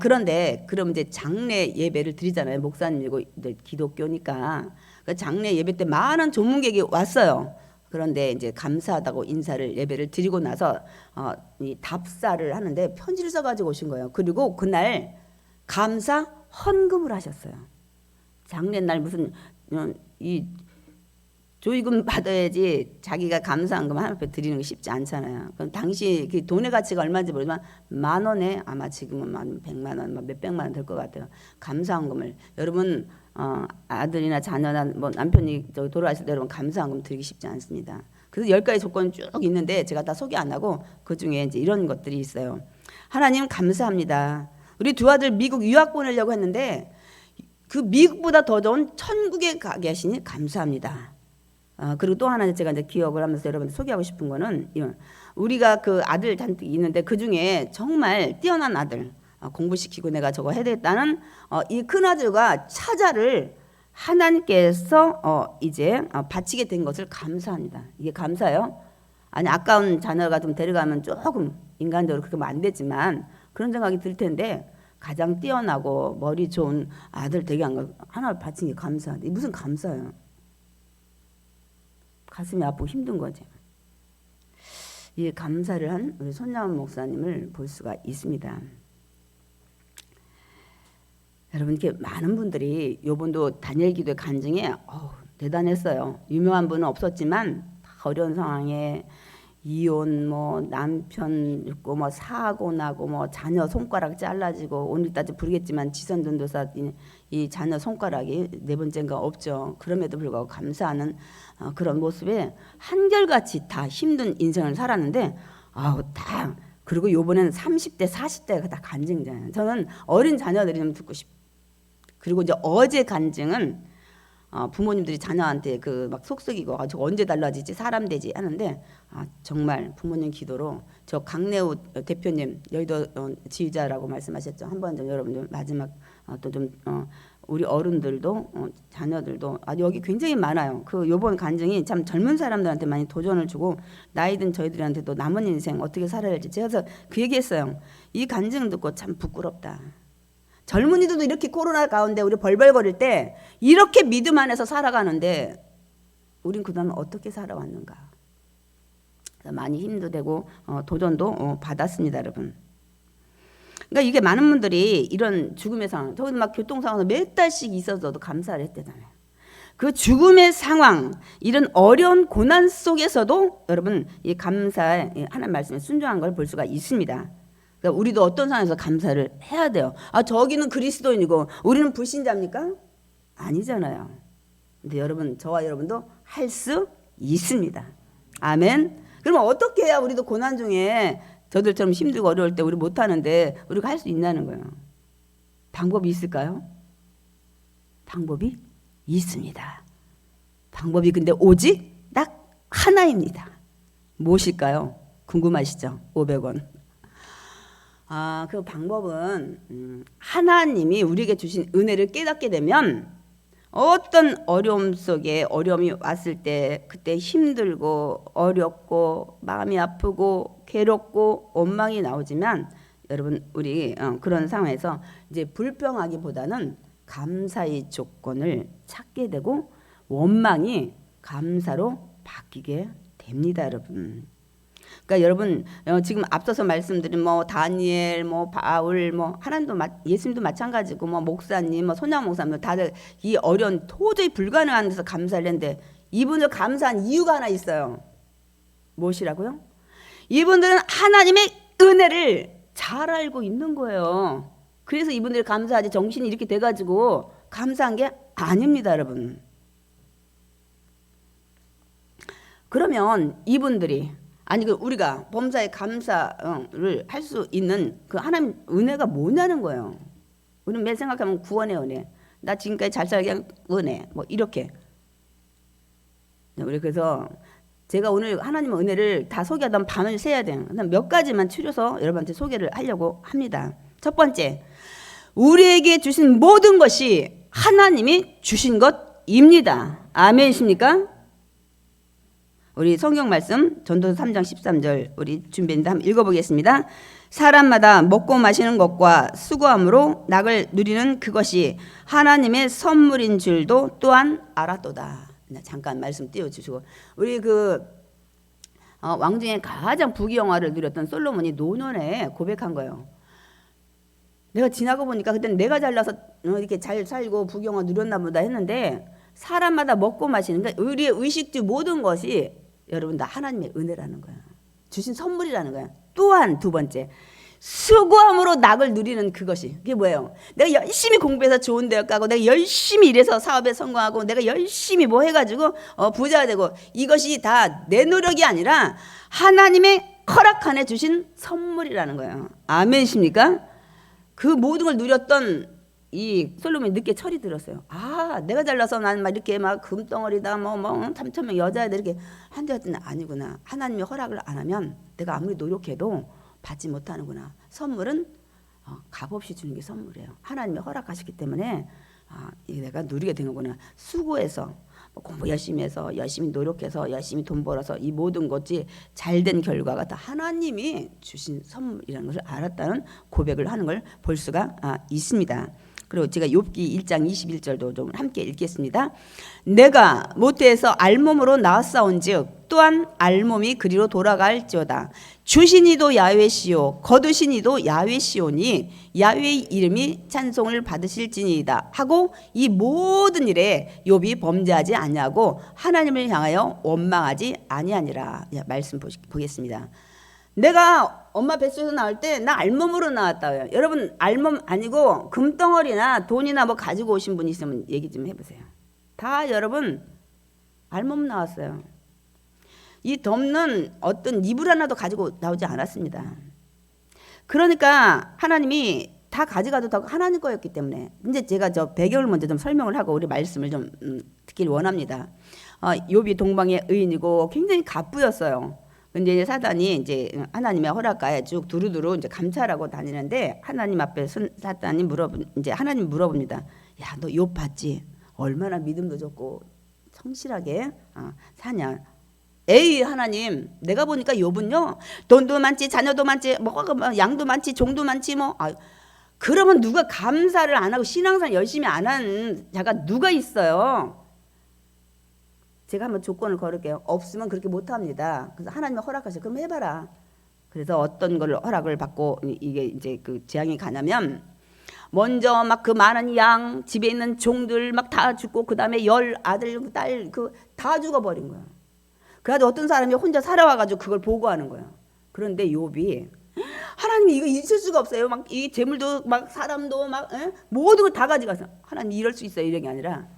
그런데 그럼 이제 장례 예배를 드리잖아요. 목사님이고 기독교니까. 그 장례 예배 때 많은 조문객이 왔어요. 그런데 이제 감사하다고 인사를 예배를 드리고 나서 이 답사를 하는데 편지를 써가지고 오신 거예요. 그리고 그날 감사 헌금을 하셨어요. 장례날 무슨 이 조의금 받아야지 자기가 감사한 것만 하나님 앞에 드리는 게 쉽지 않잖아요. 그럼 당시 그 돈의 가치가 얼마인지 모르지만 10,000원에 아마 지금은 한 100만 원, 몇백만 원 될 것 같아요. 감사헌금을 여러분 아들이나 자녀나 뭐 남편이 돌아가실 때 여러분 감사헌금 드리기 쉽지 않습니다. 그래서 10가지 조건이 쭉 있는데 제가 다 소개 안 하고 그 중에 이제 이런 것들이 있어요. 하나님 감사합니다. 우리 두 아들 미국 유학 보내려고 했는데 그 미국보다 더 좋은 천국에 가게 하시니 감사합니다. 그리고 또 하나 제가 이제 기억을 하면서 여러분들 소개하고 싶은 거는, 우리가 그 아들 잔뜩 있는데 그 중에 정말 뛰어난 아들, 공부시키고 내가 저거 해야 되겠다는 이 큰아들과 차자를 하나님께서 이제 바치게 된 것을 감사합니다. 이게 감사요? 아니 아까운 자녀가 좀 데려가면 조금 인간적으로 그렇게 하면 안 되지만 그런 생각이 들 텐데 가장 뛰어나고 머리 좋은 아들 되게 한 거 하나 바친 게 감사한데 무슨 감사예요? 가슴이 아프고 힘든 거지. 이 감사를 한 우리 손나은 목사님을 볼 수가 있습니다. 여러분 이렇게 많은 분들이 요번도 다니엘 기도의 간증에 대단했어요. 유명한 분은 없었지만 어려운 상황에 이혼 뭐 남편 있고 뭐 사고 나고 뭐 자녀 손가락 잘라지고 오늘까지 부르겠지만 지선전도사 이 자녀 손가락이 네 번째인가 없죠. 그럼에도 불구하고 감사하는 그런 모습에 한결같이 다 힘든 인생을 살았는데 다 그리고 요번에는 30대 40대가 다 간증자예요. 저는 어린 자녀들이 좀 듣고 싶. 그리고 이제 어제 간증은 부모님들이 자녀한테 그 막 속썩이고 저 언제 달라지지 사람 되지 하는데 정말 부모님 기도로 저 강내우 대표님 여의도 지휘자라고 말씀하셨죠. 한번 좀 여러분들 마지막 또 좀 우리 어른들도 자녀들도 여기 굉장히 많아요. 그 요번 간증이 참 젊은 사람들한테 많이 도전을 주고 나이 든 저희들한테도 남은 인생 어떻게 살아야 할지 제가 그 얘기했어요. 이 간증 듣고 참 부끄럽다. 젊은이들도 이렇게 코로나 가운데 우리 벌벌거릴 때 이렇게 믿음 안에서 살아가는데 우린 그동안 어떻게 살아왔는가. 많이 힘도 되고 도전도 받았습니다, 여러분. 그러니까 이게 많은 분들이 이런 죽음의 상황, 저기 막 교통사고가 몇 달씩 있어서도 감사를 했대잖아요. 그 죽음의 상황, 이런 어려운 고난 속에서도 여러분 이 감사의 하나님 말씀에 순종한 걸 볼 수가 있습니다. 그러니까 우리도 어떤 상황에서 감사를 해야 돼요. 저기는 그리스도인이고 우리는 불신자입니까? 아니잖아요. 근데 여러분, 저와 여러분도 할 수 있습니다. 아멘. 그러면 어떻게 해야 우리도 고난 중에 저들처럼 힘들고 어려울 때 우리 못하는데 우리가 할 수 있냐는 거예요. 방법이 있을까요? 방법이 있습니다. 방법이 근데 오직 딱 하나입니다. 무엇일까요? 궁금하시죠? 500원. 그 방법은 하나님이 우리에게 주신 은혜를 깨닫게 되면 어떤 어려움 속에 어려움이 왔을 때 그때 힘들고 어렵고 마음이 아프고 괴롭고 원망이 나오지만 여러분 우리 그런 상황에서 이제 불평하기보다는 감사의 조건을 찾게 되고 원망이 감사로 바뀌게 됩니다, 여러분. 그러니까 여러분 지금 앞서서 말씀드린 뭐 다니엘, 뭐 바울, 뭐 하나님도 예수님도 마찬가지고 뭐 목사님, 뭐 손양 목사님 다들 이 어려운 도저히 불가능한 데서 감사를 했는데 이분들 감사한 이유가 하나 있어요. 무엇이라고요? 이분들은 하나님의 은혜를 잘 알고 있는 거예요. 그래서 이분들이 감사하지 정신이 이렇게 돼가지고 감사한 게 아닙니다, 여러분. 그러면 이분들이 우리가 범사에 감사를 할 수 있는 그 하나님 은혜가 뭐냐는 거예요. 우리는 매 생각하면 구원의 은혜, 나 지금까지 잘 살게 한 은혜, 뭐 이렇게. 우리 그래서 제가 오늘 하나님의 은혜를 다 소개하다 밤을 새야 돼요. 몇 가지만 추려서 여러분한테 소개를 하려고 합니다. 첫 번째, 우리에게 주신 모든 것이 하나님이 주신 것입니다. 아멘이십니까? 우리 성경 말씀 전도서 3장 13절 우리 준비했는데 한번 읽어보겠습니다. 사람마다 먹고 마시는 것과 수고함으로 낙을 누리는 그것이 하나님의 선물인 줄도 또한 알았도다. 잠깐 말씀 띄워주시고 우리 왕 중에 가장 부귀영화를 누렸던 솔로몬이 노년에 고백한 거예요. 내가 지나고 보니까 그때는 내가 잘나서 이렇게 잘 살고 부귀영화 누렸나 보다 했는데 사람마다 먹고 마시는 그러니까 우리의 의식주 모든 것이 여러분 다 하나님의 은혜라는 거야. 주신 선물이라는 거야. 또한 두 번째, 수고함으로 낙을 누리는 그것이 그게 뭐예요? 내가 열심히 공부해서 좋은 대학 가고 내가 열심히 일해서 사업에 성공하고 내가 열심히 뭐 해가지고 부자가 되고 이것이 다 내 노력이 아니라 하나님의 허락 안에 주신 선물이라는 거예요. 아멘이십니까? 그 모든 걸 누렸던 이 솔로몬이 늦게 철이 들었어요. 내가 잘나서 난 막 이렇게 막 금덩어리다 뭐 3,000명 여자애들 이렇게 한데 아니구나. 하나님이 허락을 안 하면 내가 아무리 노력해도 받지 못하는구나. 선물은 값없이 주는 게 선물이에요. 하나님이 허락하셨기 때문에 이게 내가 누리게 된 거구나. 수고해서 공부 열심히 해서 열심히 노력해서 열심히 돈 벌어서 이 모든 것이 잘된 결과가 다 하나님이 주신 선물이라는 것을 알았다는 고백을 하는 걸 볼 수가 있습니다. 그리고 제가 욥기 1장 21절도 좀 함께 읽겠습니다. 내가 모태에서 알몸으로 나왔사온즉 또한 알몸이 그리로 돌아갈지어다. 주시니도 야훼시요 거두시니도 야훼시오니 야훼의 이름이 찬송을 받으실지니이다 하고 이 모든 일에 욥이 범죄하지 아니하고 하나님을 향하여 원망하지 아니하니라. 말씀 보겠습니다. 내가 엄마 뱃속에서 나올 때 나 알몸으로 나왔다고요. 여러분 알몸 아니고 금덩어리나 돈이나 뭐 가지고 오신 분 있으면 얘기 좀 해보세요. 다 여러분 알몸 나왔어요. 이 덮는 어떤 이불 하나도 가지고 나오지 않았습니다. 그러니까 하나님이 다 가져가도 다 하나님 거였기 때문에 이제 제가 저 배경을 먼저 좀 설명을 하고 우리 말씀을 좀 듣길 원합니다. 욥이 동방의 의인이고 굉장히 갑부였어요. 근데 이제 사단이 이제 하나님의 허락가에 쭉 두루두루 이제 감찰하고 다니는데 하나님 앞에 사단이 하나님 물어봅니다. 야, 너 욥 봤지? 얼마나 믿음도 좋고 성실하게 사냐? 에이 하나님, 내가 보니까 욥은요 돈도 많지, 자녀도 많지, 뭐 양도 많지, 종도 많지 뭐. 그러면 누가 감사를 안 하고 신앙생활 열심히 안 하는 자가 누가 있어요? 제가 한번 조건을 걸을게요. 없으면 그렇게 못합니다. 그래서 하나님이 허락하셔. 그럼 해봐라. 그래서 어떤 걸 허락을 받고 이게 이제 그 재앙이 가냐면 먼저 막 그 많은 양 집에 있는 종들 막 다 죽고 그 다음에 10 아들 딸 그 다 죽어버린 거야. 그래도 어떤 사람이 혼자 살아와가지고 그걸 보고하는 거야. 그런데 욥이 하나님 이거 있을 수가 없어요. 막 이 재물도 막 사람도 막 모든 걸 다 가져가서 하나님 이럴 수 있어요. 이런 게 아니라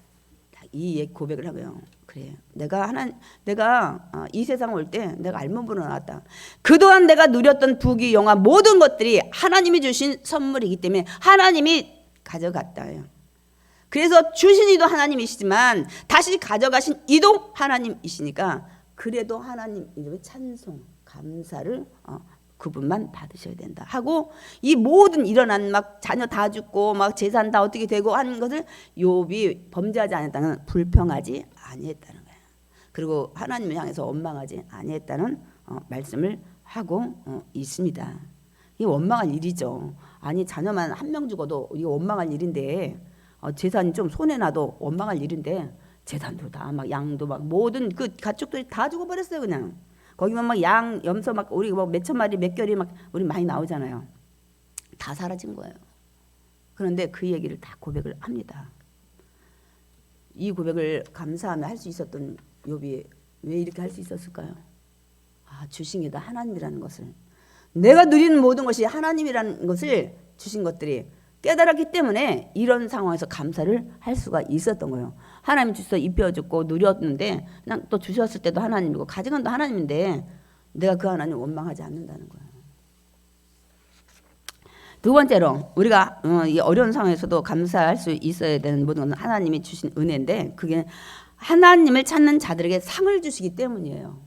이 고백을 하고요. 그래, 내가 이 세상 올 때 내가 알몸으로 나왔다. 그동안 내가 누렸던 부귀 영화 모든 것들이 하나님이 주신 선물이기 때문에 하나님이 가져갔다요. 그래서 주신 이도 하나님이시지만 다시 가져가신 이도 하나님이시니까 그래도 하나님 이름의 찬송, 감사를 그분만 받으셔야 된다 하고 이 모든 일어난 막 자녀 다 죽고 막 재산 다 어떻게 되고 하는 것을 욥이 범죄하지 않았다는 불평하지 아니했다는 거예요. 그리고 하나님을 향해서 원망하지 아니했다는 말씀을 하고 있습니다. 이게 원망할 일이죠. 아니 자녀만 한 명 죽어도 이게 원망할 일인데 재산이 좀 손해나도 원망할 일인데 재산도 다 막 양도 막 모든 그 가축들이 다 죽어버렸어요. 그냥 거기만 막 양, 염소 막 우리 뭐 몇천 마리, 몇 결이 막 우리 많이 나오잖아요. 다 사라진 거예요. 그런데 그 얘기를 다 고백을 합니다. 이 고백을 감사하며 할 수 있었던 욥이 왜 이렇게 할 수 있었을까요? 주신 게 다 하나님이라는 것을, 내가 누리는 모든 것이 하나님이라는 것을 주신 것들이 깨달았기 때문에 이런 상황에서 감사를 할 수가 있었던 거예요. 하나님 주셔서 입혀줬고 누렸는데 그냥 또 주셨을 때도 하나님이고 가져간 도 하나님인데 내가 그 하나님 원망하지 않는다는 거예요. 두 번째로 우리가 이 어려운 상황에서도 감사할 수 있어야 되는 모든 것은 하나님이 주신 은혜인데 그게 하나님을 찾는 자들에게 상을 주시기 때문이에요.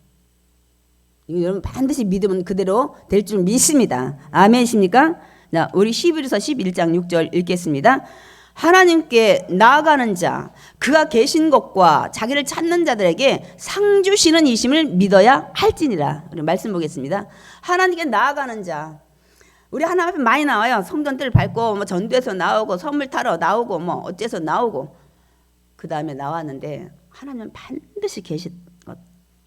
이거 여러분 반드시 믿으면 그대로 될 줄 믿습니다. 아멘이십니까? 자, 우리 히브리서 11장 6절 읽겠습니다. 하나님께 나아가는 자, 그가 계신 것과 자기를 찾는 자들에게 상 주시는 이심을 믿어야 할지니라. 우리 말씀 보겠습니다. 하나님께 나아가는 자, 우리 하나님 앞에 많이 나와요. 성전들 밟고 뭐 전도에서 나오고 선물 타러 나오고 뭐 어째서 나오고 그 다음에 나왔는데 하나님은 반드시 계신 것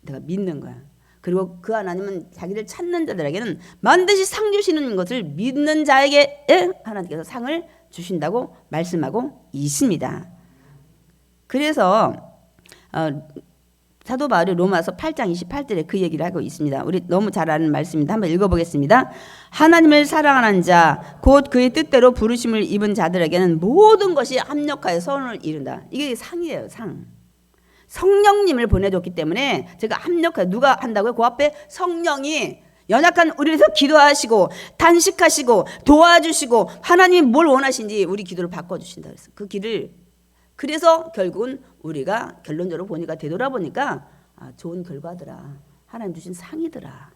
내가 믿는 거야. 그리고 그 하나님은 자기를 찾는 자들에게는 반드시 상 주시는 것을 믿는 자에게 하나님께서 상을 주신다고 말씀하고 있습니다. 그래서 사도 바울이 로마서 8장 28절에 그 얘기를 하고 있습니다. 우리 너무 잘 아는 말씀입니다. 한번 읽어보겠습니다. 하나님을 사랑하는 자, 곧 그의 뜻대로 부르심을 입은 자들에게는 모든 것이 합력하여 선을 이룬다. 이게 상이에요. 상. 성령님을 보내줬기 때문에 제가 합력해 누가 한다고요? 그 앞에 성령이 연약한 우리를 위해서 기도하시고 단식하시고 도와주시고 하나님이 뭘 원하신지 우리 기도를 바꿔주신다 그랬어요. 그 길을 그래서 결국은 우리가 결론적으로 보니까 되돌아보니까 좋은 결과더라. 하나님 주신 상이더라.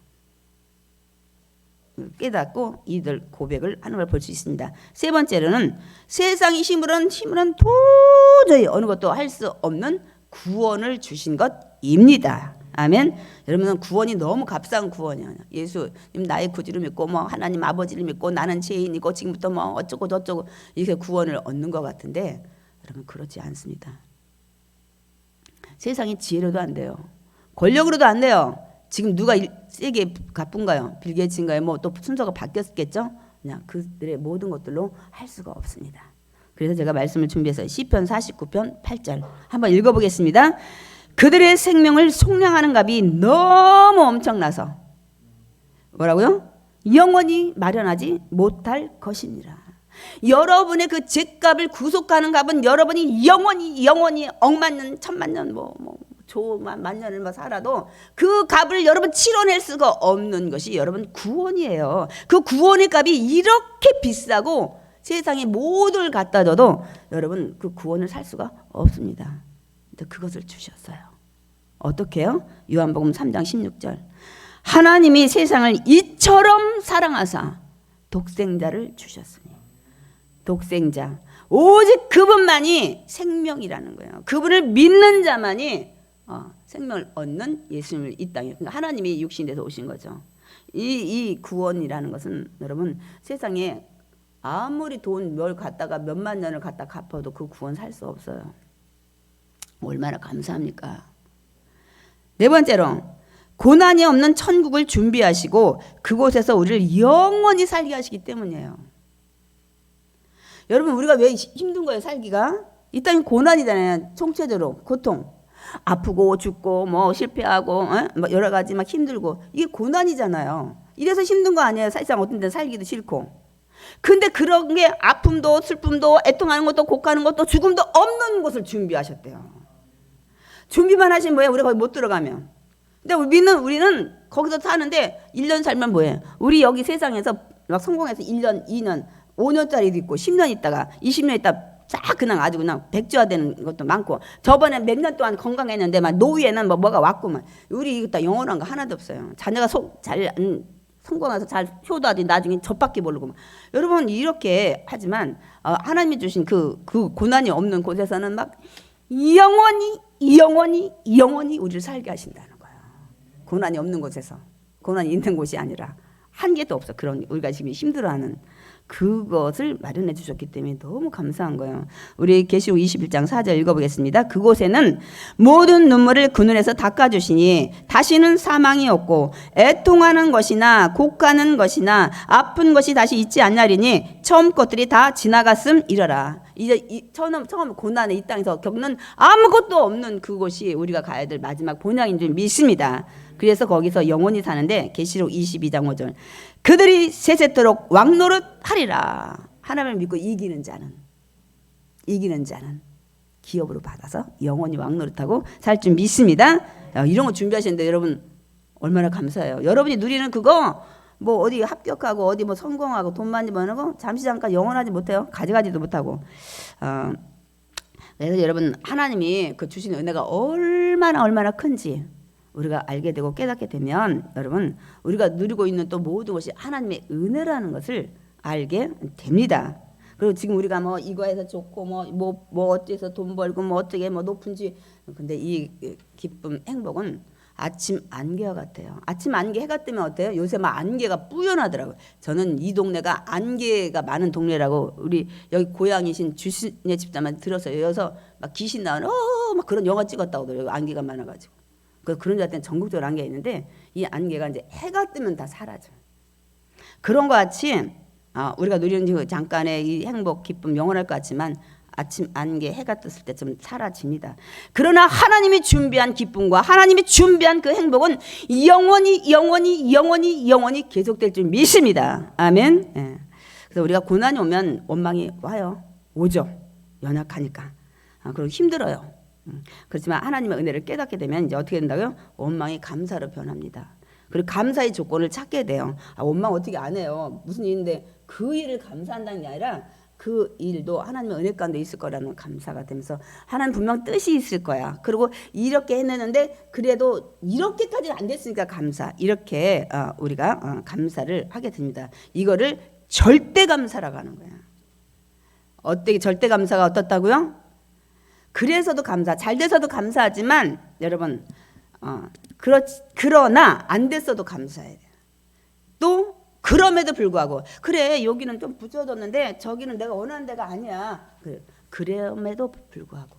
깨닫고 이들 고백을 하는 걸 볼 수 있습니다. 세 번째로는 세상의 힘으로는 도저히 어느 것도 할 수 없는 구원을 주신 것입니다. 아멘. 여러분은 구원이 너무 값싼 구원이에요. 예수님 나의 구주를 믿고 뭐 하나님 아버지를 믿고 나는 죄인이고 지금부터 뭐 어쩌고 저쩌고 이렇게 구원을 얻는 것 같은데 여러분 그렇지 않습니다. 세상의 지혜로도 안 돼요. 권력으로도 안 돼요. 지금 누가 세게 갚은가요? 빌 게이츠인가요? 뭐 또 순서가 바뀌었겠죠? 그냥 그들의 모든 것들로 할 수가 없습니다. 그래서 제가 말씀을 준비해서 시편 49편 8절 한번 읽어보겠습니다. 그들의 생명을 속량하는 값이 너무 엄청나서 뭐라고요? 영원히 마련하지 못할 것이니라. 여러분의 그 죄값을 구속하는 값은 여러분이 영원히 억만 년, 천만 년, 조만 년을 살아도 그 값을 여러분 치러낼 수가 없는 것이 여러분 구원이에요. 그 구원의 값이 이렇게 비싸고 세상에 모두를 갖다 줘도 여러분 그 구원을 살 수가 없습니다. 그것을 주셨어요. 어떻게요? 요한복음 3장 16절 하나님이 세상을 이처럼 사랑하사 독생자를 주셨으니 독생자 오직 그분만이 생명이라는 거예요. 그분을 믿는 자만이 생명을 얻는 예수님을 이 땅에 그러니까 하나님이 육신이 돼서 오신 거죠. 이 구원이라는 것은 여러분 세상에 아무리 돈 뭘 갖다가 몇만 년을 갖다 갚아도 그 구원 살 수 없어요. 얼마나 감사합니까? 네 번째로 고난이 없는 천국을 준비하시고 그곳에서 우리를 영원히 살게 하시기 때문이에요. 여러분 우리가 왜 힘든 거예요? 살기가 이 땅이 고난이잖아요. 총체적으로 고통 아프고 죽고 뭐 실패하고 뭐 여러 가지 막 힘들고 이게 고난이잖아요. 이래서 힘든 거 아니에요. 사실상 어떤 데 살기도 싫고. 근데 그런 게 아픔도 슬픔도 애통하는 것도 곡하는 것도 죽음도 없는 곳을 준비하셨대요. 준비만 하시면 뭐예요? 우리가 거기 못 들어가면. 근데 우리는 거기서 사는데 1년 살면 뭐예요? 우리 여기 세상에서 막 성공해서 1년, 2년, 5년짜리도 있고 10년 있다가 20년 있다 쫙 그냥 아주 그냥 백주화되는 것도 많고 저번에 몇 년 동안 건강했는데 막 노후에는 뭐가 왔구만. 우리 이거 다 영원한 거 하나도 없어요. 자녀가 잘 성공해서 잘 효도하지 나중에 젖밖에 모르고 여러분 이렇게 하지만 하나님이 주신 그 고난이 없는 곳에서는 막 영원히 우리를 살게 하신다는 거예요. 고난이 없는 곳에서 고난이 있는 곳이 아니라 한 개도 없어. 그런 우리가 지금 힘들어하는 그것을 마련해 주셨기 때문에 너무 감사한 거예요. 우리 계시록 21장 4절 읽어보겠습니다. 그곳에는 모든 눈물을 그 눈에서 닦아주시니 다시는 사망이 없고 애통하는 것이나 곡하는 것이나 아픈 것이 다시 있지 않나리니 처음 것들이 다 지나갔음이러라. 이제 처음 고난에 이 땅에서 겪는 아무것도 없는 그곳이 우리가 가야 될 마지막 본향인 줄 믿습니다. 그래서 거기서 영원히 사는데 계시록 22장 5절 그들이 세세토록 왕노릇 하리라. 하나님을 믿고 이기는 자는 기업으로 받아서 영원히 왕노릇하고 살 줄 믿습니다. 이런 거 준비하시는데 여러분 얼마나 감사해요. 여러분이 누리는 그거 뭐 어디 합격하고 어디 뭐 성공하고 돈 많이 버는 거 잠시 잠깐 영원하지 못해요. 가져가지도 못하고. 그래서 여러분 하나님이 그 주시는 은혜가 얼마나 큰지 우리가 알게 되고 깨닫게 되면 여러분 우리가 누리고 있는 또 모든 것이 하나님의 은혜라는 것을 알게 됩니다. 그리고 지금 우리가 뭐 이거 해서 좋고 뭐 어째서 돈 벌고 뭐 어떻게 뭐 높은지 근데 이 기쁨 행복은 아침 안개와 같아요. 아침 안개 해가 뜨면 어때요? 요새 막 안개가 뿌연하더라고요. 저는 이 동네가 안개가 많은 동네라고 우리 여기 고향이신 주신의 집사만 들었어요. 여기서 막 귀신 나오는 막 그런 영화 찍었다고 그래요. 안개가 많아가지고. 그런 자한테는 전국적으로 안개가 있는데 이 안개가 이제 해가 뜨면 다 사라져요. 그런 것 같이 우리가 누리는 그 잠깐의 이 행복, 기쁨 영원할 것 같지만 아침 안개 해가 떴을 때 좀 사라집니다. 그러나 하나님이 준비한 기쁨과 하나님이 준비한 그 행복은 영원히 계속될 줄 믿습니다. 아멘. 예. 그래서 우리가 고난이 오면 원망이 와요. 오죠. 연약하니까. 그리고 힘들어요. 그렇지만 하나님의 은혜를 깨닫게 되면 이제 어떻게 된다고요? 원망이 감사로 변합니다. 그리고 감사의 조건을 찾게 돼요. 원망 어떻게 안 해요? 무슨 일인데 그 일을 감사한다는 게 아니라 그 일도 하나님의 은혜 가운데 있을 거라는 감사가 되면서 하나님 분명 뜻이 있을 거야. 그리고 이렇게 해내는데 그래도 이렇게까지는 안 됐으니까 감사. 이렇게 우리가 감사를 하게 됩니다. 이거를 절대 감사라고 하는 거야. 어떻게 절대 감사가 어떻다고요? 그래서도 감사, 잘 돼서도 감사하지만 여러분 그러나 안 됐어도 감사해야 돼요. 또 그럼에도 불구하고 그래 여기는 좀 부서졌는데 저기는 내가 원하는 데가 아니야. 그럼에도 불구하고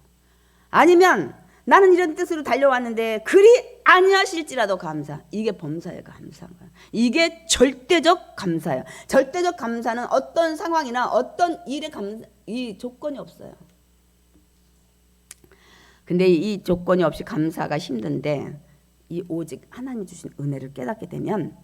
아니면 나는 이런 뜻으로 달려왔는데 그리 아니하실지라도 감사. 이게 범사에 감사한 거야. 이게 절대적 감사예요. 절대적 감사는 어떤 상황이나 어떤 일에 이 조건이 없어요. 근데 이 조건이 없이 감사가 힘든데 이 오직 하나님 주신 은혜를 깨닫게 되면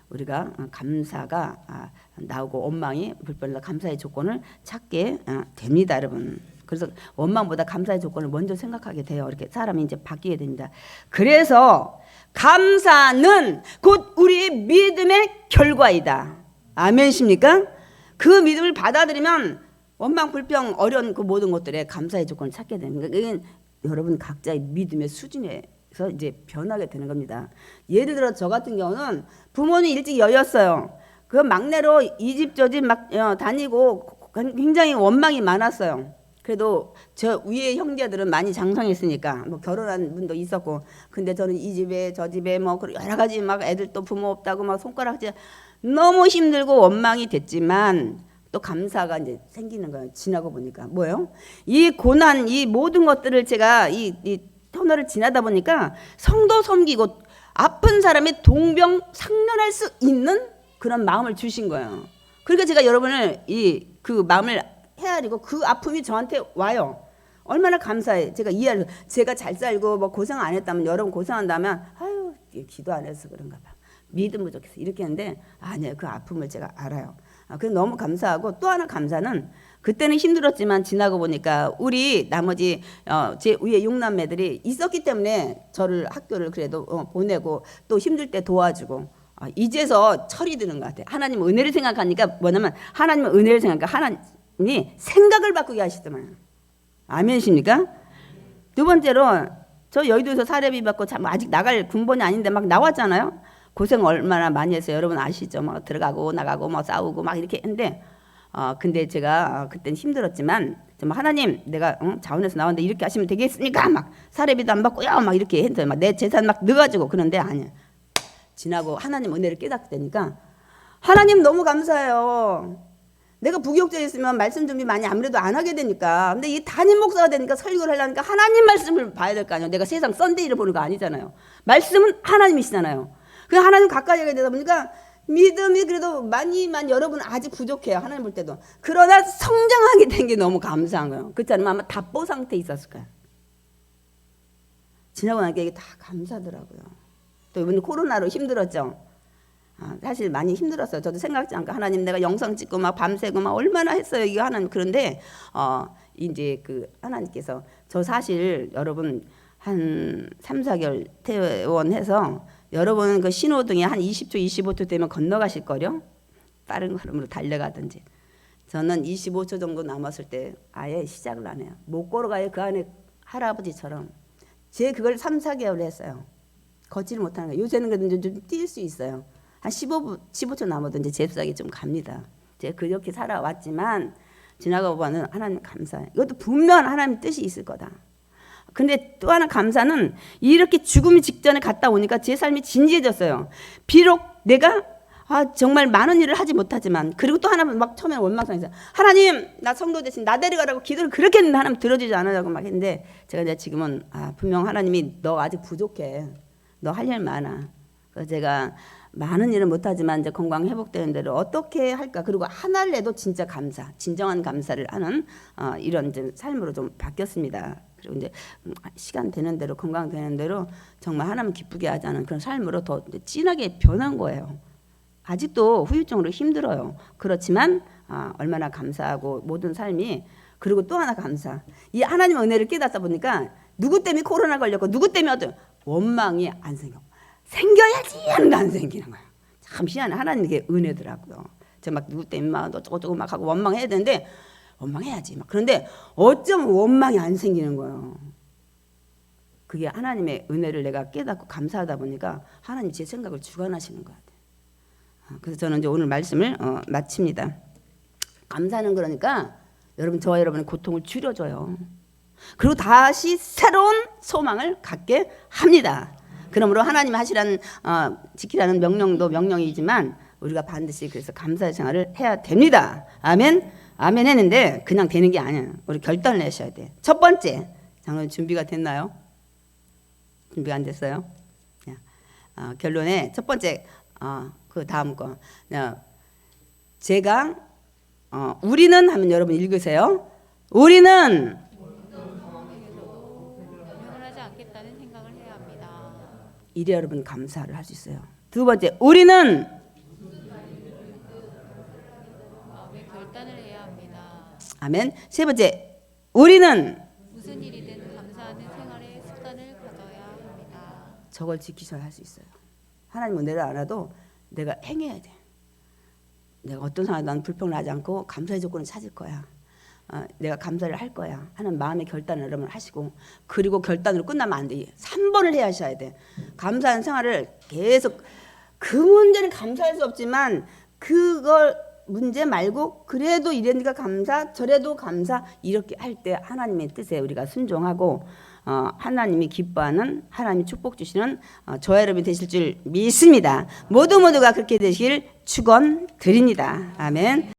우리가 감사가 나오고 원망이 불편해서 감사의 조건을 찾게 됩니다, 여러분. 그래서 원망보다 감사의 조건을 먼저 생각하게 돼요. 이렇게 사람이 이제 바뀌게 됩니다. 그래서 감사는 곧 우리의 믿음의 결과이다. 아멘십니까? 그 믿음을 받아들이면 원망, 불평, 어려운 그 모든 것들에 감사의 조건을 찾게 됩니다. 이건 여러분 각자의 믿음의 수준에서 이제 변하게 되는 겁니다. 예를 들어 저 같은 경우는 부모님 일찍 여였어요. 그 막내로 이 집 저 집 막 다니고 굉장히 원망이 많았어요. 그래도 저 위에 형제들은 많이 장성했으니까 뭐 결혼한 분도 있었고, 근데 저는 이 집에 저 집에 뭐 여러 가지 막 애들 또 부모 없다고 막 손가락질 너무 힘들고 원망이 됐지만 또 감사가 이제 생기는 거예요. 지나고 보니까 뭐예요? 이 고난, 이 모든 것들을 제가 이 터널을 지나다 보니까 성도 섬기고 아픈 사람의 동병상련할 수 있는 그런 마음을 주신 거예요. 그러니까 제가 여러분을 그 마음을 헤아리고 그 아픔이 저한테 와요. 얼마나 감사해. 제가 이해를, 제가 잘 살고 뭐 고생 안 했다면, 여러분 고생한다면 아유 기도 안 해서 그런가 봐, 믿음 부족해서 이렇게 했는데 아니에요. 그 아픔을 제가 알아요. 그래서 너무 감사하고, 또 하나 감사는 그때는 힘들었지만 지나고 보니까 우리 나머지 제 위에 6남매들이 있었기 때문에 저를 학교를 그래도 보내고 또 힘들 때 도와주고, 이제서 철이 드는 것 같아요. 하나님 은혜를 생각하니까 뭐냐면, 하나님은 은혜를 생각하니까 하나님이 생각을 바꾸게 하시더만. 아멘이십니까? 두 번째로 저 여의도에서 사례비 받고 참 아직 나갈 군번이 아닌데 막 나왔잖아요. 고생 얼마나 많이 했어요. 여러분 아시죠? 막 들어가고 나가고 막 싸우고 막 이렇게 했는데 근데 제가 그때는 힘들었지만 정말 하나님, 내가 자원에서 나왔는데 이렇게 하시면 되겠습니까? 막 사례비도 안 받고요 막 이렇게 했어요. 막 내 재산 막 넣어가지고. 그런데 아니야. 지나고 하나님 은혜를 깨닫게 되니까 하나님 너무 감사해요. 내가 부교육자에 있으면 말씀 준비 많이 아무래도 안 하게 되니까, 근데 이 담임 목사가 되니까 설교를 하려니까 하나님 말씀을 봐야 될 거 아니에요. 내가 세상 썬데이를 보는 거 아니잖아요. 말씀은 하나님이시잖아요. 그냥 하나님 가까이 하게 되다 보니까 믿음이 그래도 많이만, 여러분 아직 부족해요. 하나님 볼 때도. 그러나 성장하게 된 게 너무 감사한 거예요. 그렇지 않으면 아마 답보 상태에 있었을 거예요. 지나고 나니까 이게 다 감사더라고요. 또 이번 코로나로 힘들었죠. 사실 많이 힘들었어요. 저도 생각지 않고 하나님, 내가 영상 찍고 막 밤새고 막 얼마나 했어요. 이거 하나님. 그런데 이제 그 하나님께서, 저 사실 여러분 한 3, 4개월 퇴원해서 여러분 그 신호등에 한 20초, 25초 되면 건너가실 거요. 빠른 걸음으로 달려가든지. 저는 25초 정도 남았을 때 아예 시작을 안 해요. 못 걸어가요. 그 안에 할아버지처럼. 제 그걸 3, 4개월 했어요. 걷지를 못하는 거예요. 요새는 그래도 좀 뛸 수 있어요. 한 15초 남아도 이제 잽싸게 좀 갑니다. 제가 그렇게 살아왔지만 지나가 보면 하나님 감사해요. 이것도 분명 하나님 뜻이 있을 거다. 근데 또 하나 감사는, 이렇게 죽음이 직전에 갔다 오니까 제 삶이 진지해졌어요. 비록 내가 정말 많은 일을 하지 못하지만, 그리고 또 하나 막 처음에 원망상했어요. 하나님, 나 성도 대신 나 데려가라고 기도를 그렇게 했는데 하나님 들어주지 않으라고 막 했는데, 제가 이제 지금은 분명 하나님이 너 아직 부족해. 너 할 일 많아. 그래서 제가 많은 일은 못하지만 이제 건강 회복되는 대로 어떻게 할까. 그리고 하나를 해도 진짜 감사, 진정한 감사를 하는 이런 이제 삶으로 좀 바뀌었습니다. 그리고 이제 시간 되는 대로, 건강 되는 대로 정말 하나님 기쁘게 하자는 그런 삶으로 더 진하게 변한 거예요. 아직도 후유증으로 힘들어요. 그렇지만 얼마나 감사하고 모든 삶이. 그리고 또 하나 감사. 이 하나님의 은혜를 깨닫다 보니까 누구 때문에 코로나 걸렸고 누구 때문에 어떤 원망이 안 생겨. 생겨야지 하는 게 안 생기는 거예요. 참 희한해. 하나님의 은혜더라고요. 저 막 누구 때문에 막 어쩌고저쩌고 막 하고 원망해야 되는데 원망해야지 막. 그런데 어쩌면 원망이 안 생기는 거예요. 그게 하나님의 은혜를 내가 깨닫고 감사하다 보니까 하나님 제 생각을 주관하시는 것 같아요. 그래서 저는 이제 오늘 말씀을 마칩니다. 감사는 그러니까 여러분, 저와 여러분의 고통을 줄여줘요. 그리고 다시 새로운 소망을 갖게 합니다. 그러므로 하나님 하시라는 지키라는 명령도 명령이지만 우리가 반드시 그래서 감사의 생활을 해야 됩니다. 아멘. 아멘 했는데 그냥 되는 게 아니에요. 우리 결단을 내셔야 돼. 첫 번째, 장로님 준비가 됐나요? 준비가 안 됐어요? 결론에 첫 번째 그 다음 거 제가 우리는 하면 여러분 읽으세요. 우리는 변하지 않겠다는 생각을 해야 합니다. 이래 여러분 감사를 할 수 있어요. 두 번째, 우리는 마음의 결단을 해야 합니다. 아멘. 세 번째, 우리는 무슨 일이든 감사하는 생활의 습관을 가져야 합니다. 저걸 지키셔야 할 수 있어요. 하나님은 내가 알아도 내가 행해야 돼. 내가 어떤 상황에 난 불평을 하지 않고 감사의 조건을 찾을 거야. 내가 감사를 할 거야 하는 마음의 결단을 여러분 하시고, 그리고 결단으로 끝나면 안 돼. 3번을 해 하셔야 돼. 감사하는 생활을 계속, 그 문제는 감사할 수 없지만 그걸 문제 말고 그래도 이러니까 감사, 저래도 감사, 이렇게 할 때 하나님의 뜻에 우리가 순종하고 하나님이 기뻐하는, 하나님이 축복 주시는 저와 여러분이 되실 줄 믿습니다. 모두가 그렇게 되시길 축원드립니다. 아멘.